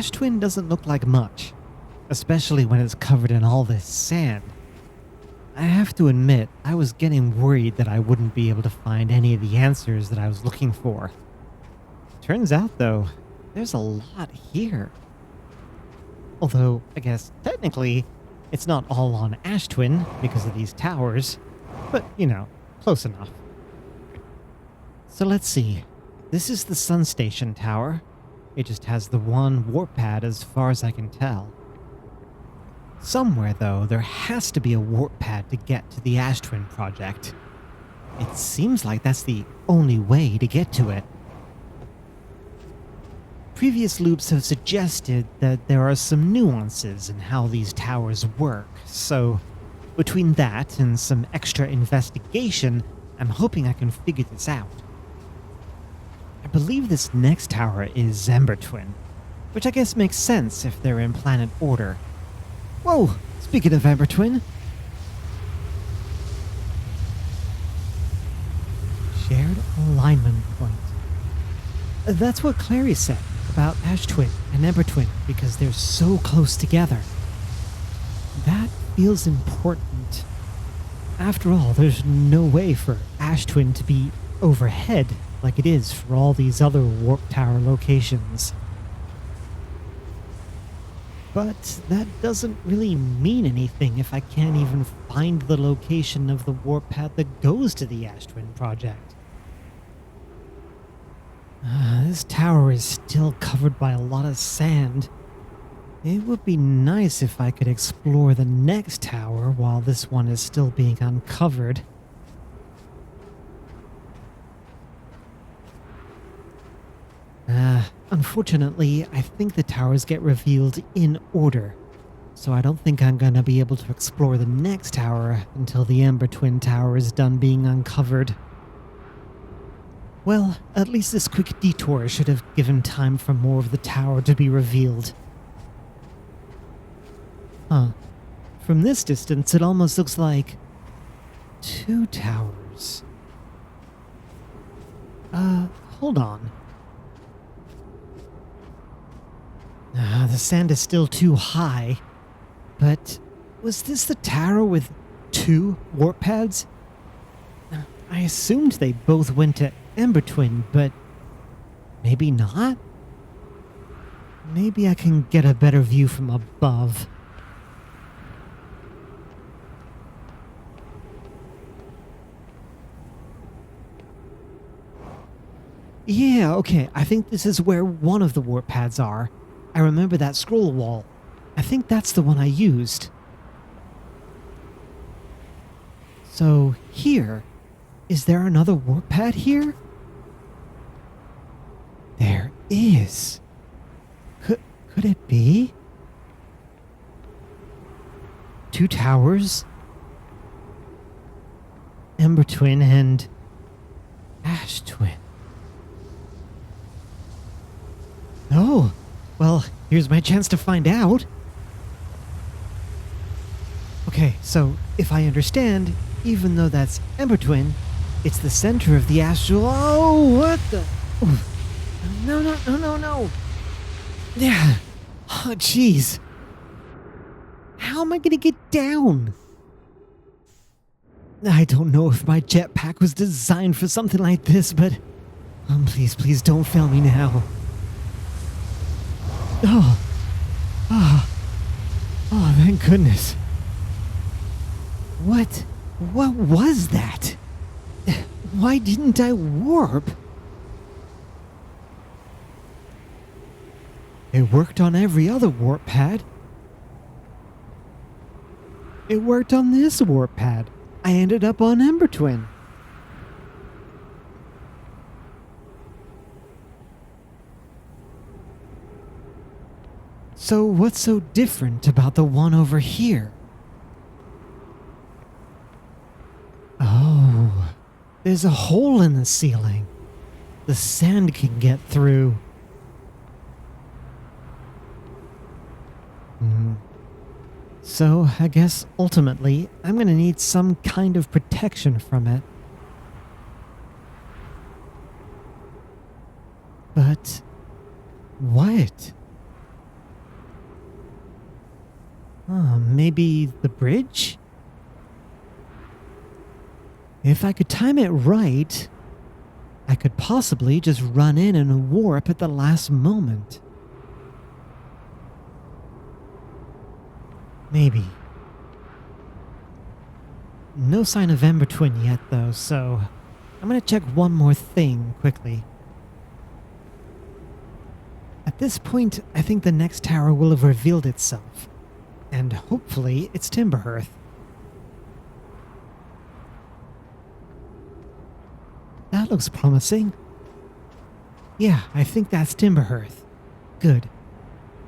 Ash Twin doesn't look like much, especially when it's covered in all this sand. I have to admit, I was getting worried that I wouldn't be able to find any of the answers that I was looking for. Turns out, though, there's a lot here. Although, I guess, technically, it's not all on Ash Twin because of these towers, but, close enough. So let's see. This is the Sun Station Tower. It just has the one warp pad as far as I can tell. Somewhere, though, there has to be a warp pad to get to the Ash Twin project. It seems like that's the only way to get to it. Previous loops have suggested that there are some nuances in how these towers work, so between that and some extra investigation, I'm hoping I can figure this out. I believe this next tower is Ember Twin, which I guess makes sense if they're in planet order. Whoa, speaking of Ember Twin. Shared alignment point. That's what Clary said about Ash Twin and Ember Twin because they're so close together. That feels important. After all, there's no way for Ash Twin to be overhead like it is for all these other warp tower locations. But that doesn't really mean anything if I can't even find the location of the warp path that goes to the Ash Twin project. This tower is still covered by a lot of sand. It would be nice if I could explore the next tower while this one is still being uncovered. Unfortunately, I think the towers get revealed in order, so I don't think I'm gonna be able to explore the next tower until the Ember Twin Tower is done being uncovered. Well, at least this quick detour should have given time for more of the tower to be revealed. From this distance, it almost looks like 2 towers. Hold on. The sand is still too high. But was this the tower with 2 warp pads? I assumed they both went to Ember Twin, but maybe not? Maybe I can get a better view from above. Yeah, okay, I think this is where one of the warp pads are. I remember that scroll wall. I think that's the one I used. So, here. Is there another warp pad here? There is. Could it be? 2 towers? Ember Twin and Ash Twin. Oh, well, here's my chance to find out. Okay, so if I understand, even though that's Ember Twin, it's the center of the astral. Oh, what the? No. Yeah. Oh, jeez. How am I gonna get down? I don't know if my jetpack was designed for something like this, but please don't fail me now. Oh, thank goodness. What was that? Why didn't I warp? It worked on every other warp pad. It worked on this warp pad. I ended up on Ember Twin. So what's so different about the one over here? Oh, there's a hole in the ceiling. The sand can get through. So I guess ultimately I'm gonna need some kind of protection from it. But what? Maybe the bridge? If I could time it right, I could possibly just run in and warp at the last moment. Maybe. No sign of Ember Twin yet, though, so I'm gonna check one more thing quickly. At this point, I think the next tower will have revealed itself, and hopefully it's Timberhearth. That looks promising. Yeah, I think that's Timberhearth. Good.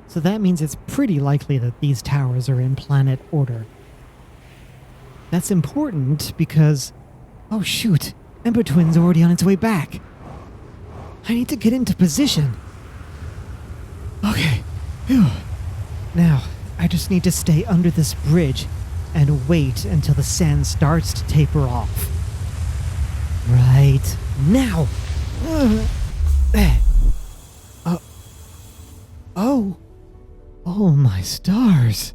So that means it's pretty likely that these towers are in planet order. That's important because... Oh shoot, Ember Twin's already on its way back. I need to get into position. Okay, phew. Now, I just need to stay under this bridge and wait until the sand starts to taper off. Right now. Oh my stars.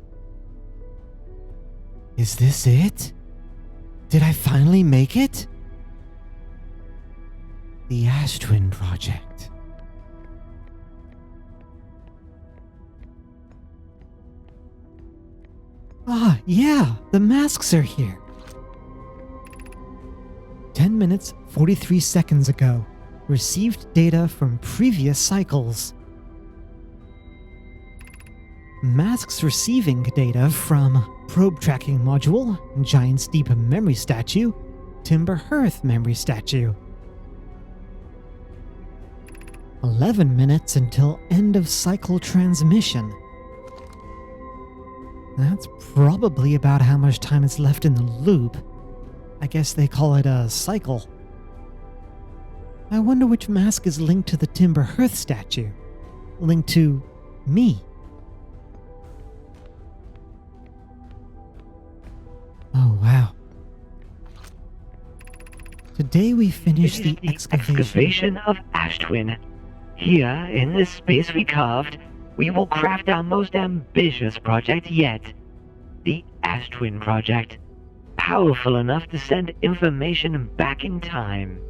Is this it? Did I finally make it? The Ash Twin Project. Ah, yeah, the masks are here. 10 minutes, 43 seconds ago. Received data from previous cycles. Masks receiving data from Probe Tracking Module, Giant's Deep Memory Statue, Timberhearth Memory Statue. 11 minutes until end of cycle transmission. That's probably about how much time is left in the loop. I guess they call it a cycle. I wonder which mask is linked to the Timberhearth statue. Linked to me. Oh, wow. Today we finished the excavation of Ash Twin. Here, in this space we carved, we will craft our most ambitious project yet. The Ash Twin Project. Powerful enough to send information back in time.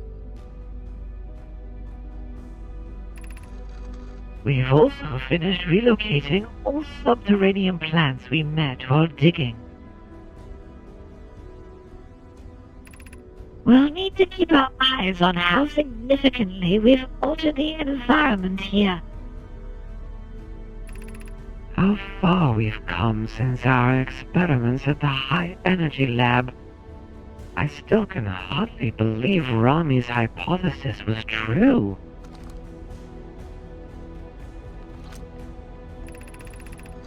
We've also finished relocating all subterranean plants we met while digging. We'll need to keep our eyes on how significantly we've altered the environment here. How far we've come since our experiments at the High Energy Lab. I still can hardly believe Rami's hypothesis was true.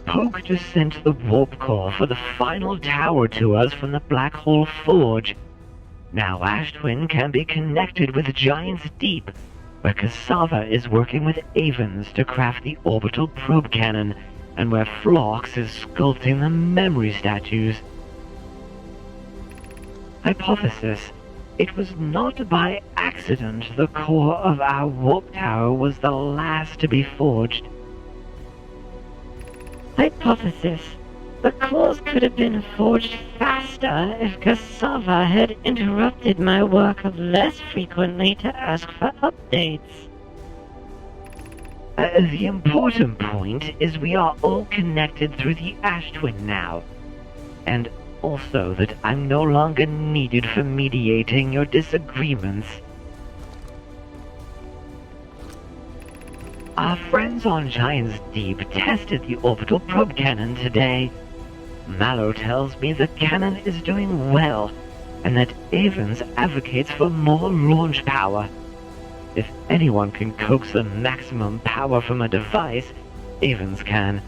Poke just sent the warp core for the final tower to us from the Black Hole Forge. Now Ash Twin can be connected with Giant's Deep, where Cassava is working with Avens to craft the orbital probe cannon, and where Phlox is sculpting the memory statues. Hypothesis. It was not by accident the core of our warp tower was the last to be forged. Hypothesis. The cores could have been forged faster if Cassava had interrupted my work less frequently to ask for updates. The important point is we are all connected through the Ash Twin now. And also that I'm no longer needed for mediating your disagreements. Our friends on Giant's Deep tested the orbital probe cannon today. Mallow tells me the cannon is doing well, and that Avens advocates for more launch power. If anyone can coax the maximum power from a device, Avens can.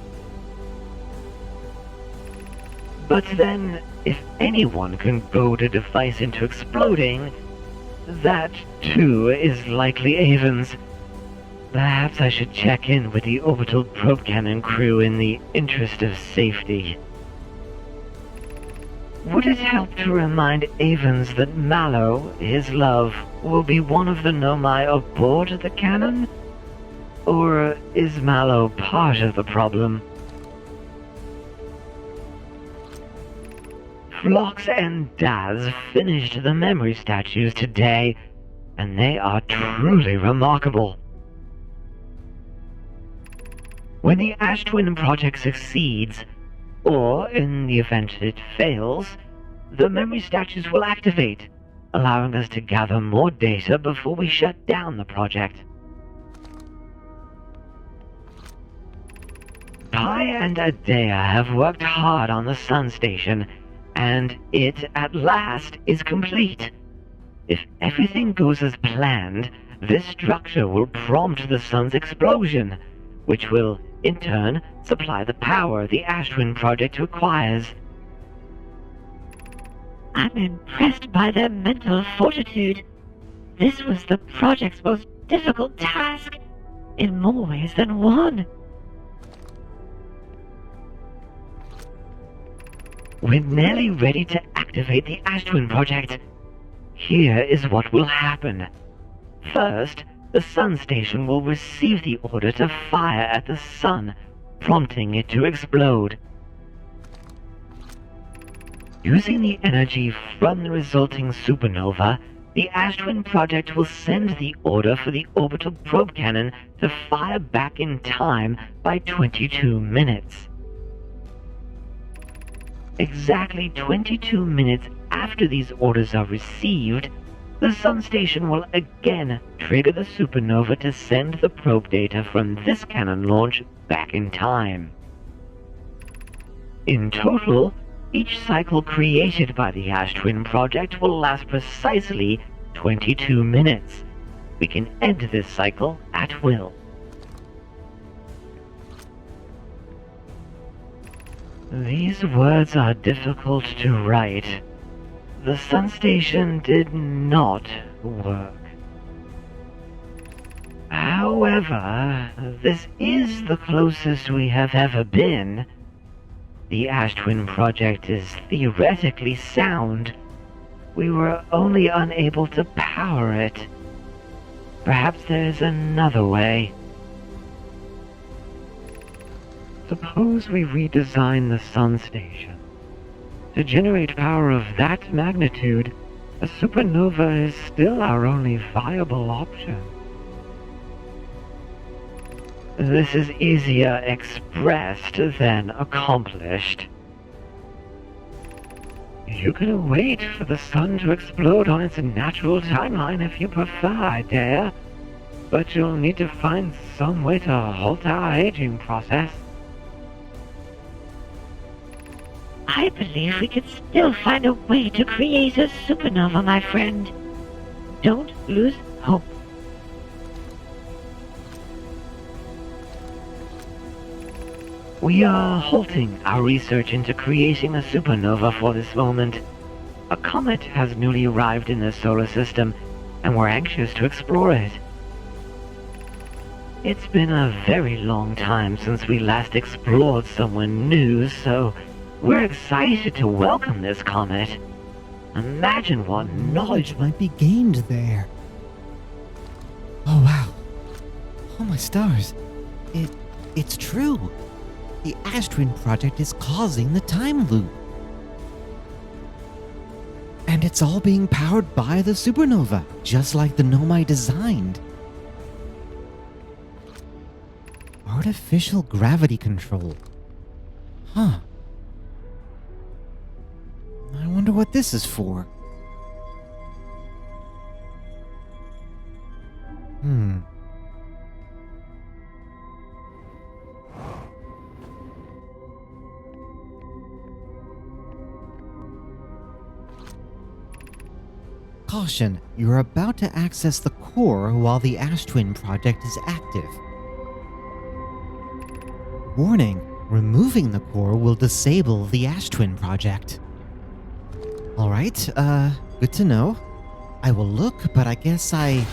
But then, if anyone can goad a device into exploding, that too is likely Avens. Perhaps I should check in with the orbital probe cannon crew in the interest of safety. Would it help to remind Avens that Mallow, his love, will be one of the Nomai aboard the cannon? Or is Mallow part of the problem? Phlox and Daz finished the memory statues today, and they are truly remarkable. When the Ash Twin project succeeds, or in the event it fails, the memory statues will activate, allowing us to gather more data before we shut down the project. Pi and Adea have worked hard on the Sun Station, and it, at last, is complete. If everything goes as planned, this structure will prompt the Sun's explosion, which will, in turn, supply the power the Ash Twin project requires. I'm impressed by their mental fortitude. This was the project's most difficult task, in more ways than one. We're nearly ready to activate the Ash Twin project. Here is what will happen. First, the Sun Station will receive the order to fire at the Sun, prompting it to explode. Using the energy from the resulting supernova, the Ash Twin project will send the order for the orbital probe cannon to fire back in time by 22 minutes. Exactly 22 minutes after these orders are received, the Sun Station will again trigger the supernova to send the probe data from this cannon launch back in time. In total, each cycle created by the Ash Twin project will last precisely 22 minutes. We can end this cycle at will. These words are difficult to write. The Sun Station did not work. However, this is the closest we have ever been. The Ash Twin project is theoretically sound. We were only unable to power it. Perhaps there's another way. Suppose we redesign the Sun Station. To generate power of that magnitude, a supernova is still our only viable option. This is easier expressed than accomplished. You can wait for the Sun to explode on its natural timeline if you prefer, Idea, but you'll need to find some way to halt our aging process. I believe we can still find a way to create a supernova, my friend. Don't lose hope. We are halting our research into creating a supernova for this moment. A comet has newly arrived in the solar system, and we're anxious to explore it. It's been a very long time since we last explored somewhere new, so we're excited to welcome this comet. Imagine what knowledge might be gained there. Oh wow. Oh my stars. It's true. The Ash Twin project is causing the time loop. And it's all being powered by the supernova, just like the gnome I designed. Artificial gravity control. Huh. I wonder what this is for. Caution, you're about to access the core while the Ash Twin project is active. Warning, removing the core will disable the Ash Twin project. Alright, good to know. I will look, but I guess Oh,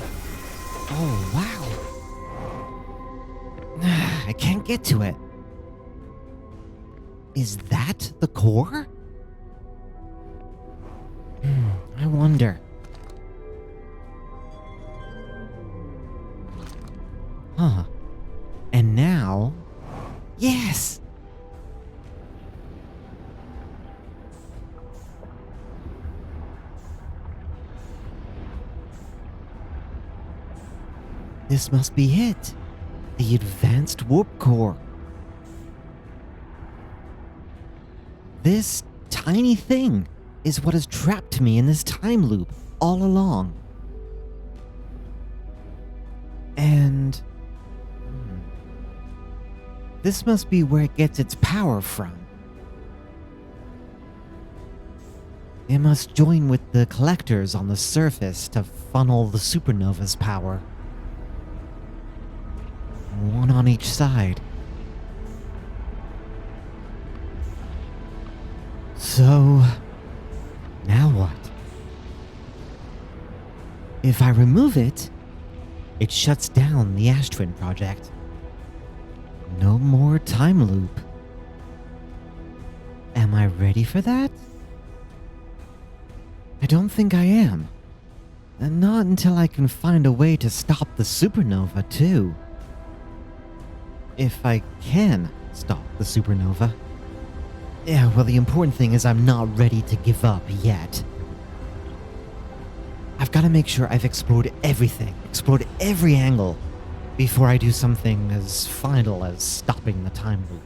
wow. I can't get to it. Is that the core? I wonder. Huh. And now... Yes! This must be it. The advanced warp core. This tiny thing is what has trapped me in this time loop all along. And this must be where it gets its power from. It must join with the collectors on the surface to funnel the supernova's power. One on each side. So, now what? If I remove it, it shuts down the Ashtwin project. No more time loop. Am I ready for that? I don't think I am. And not until I can find a way to stop the supernova, too. If I can stop the supernova. Yeah, well, the important thing is I'm not ready to give up yet. I've got to make sure I've explored everything, explored every angle, before I do something as final as stopping the time loop.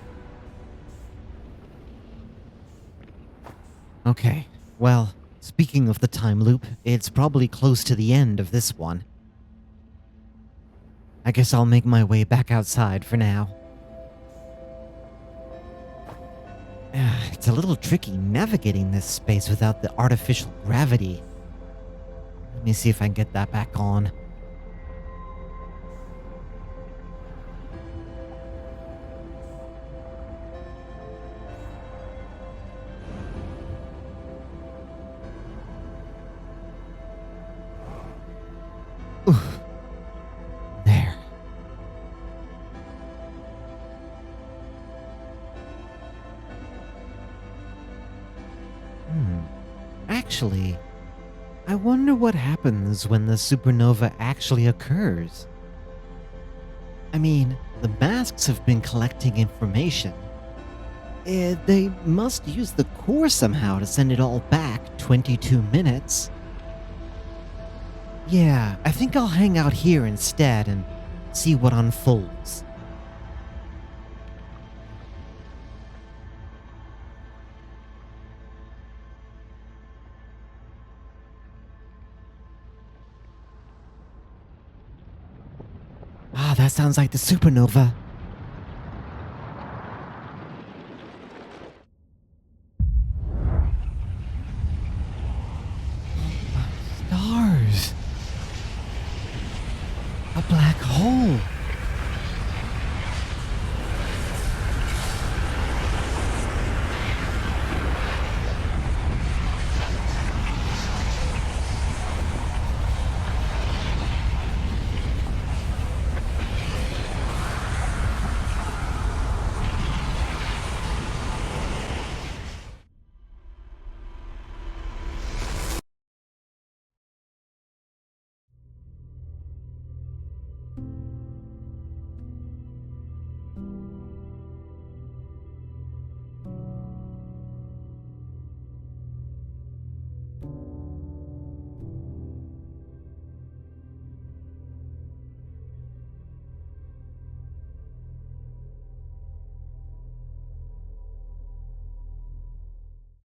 Okay, well, speaking of the time loop, it's probably close to the end of this one. I guess I'll make my way back outside for now. It's a little tricky navigating this space without the artificial gravity. Let me see if I can get that back on. Oof. There. Actually, I wonder what happens when the supernova actually occurs. I mean, the masks have been collecting information. They must use the core somehow to send it all back 22 minutes. Yeah, I think I'll hang out here instead and see what unfolds. Ah, that sounds like the supernova.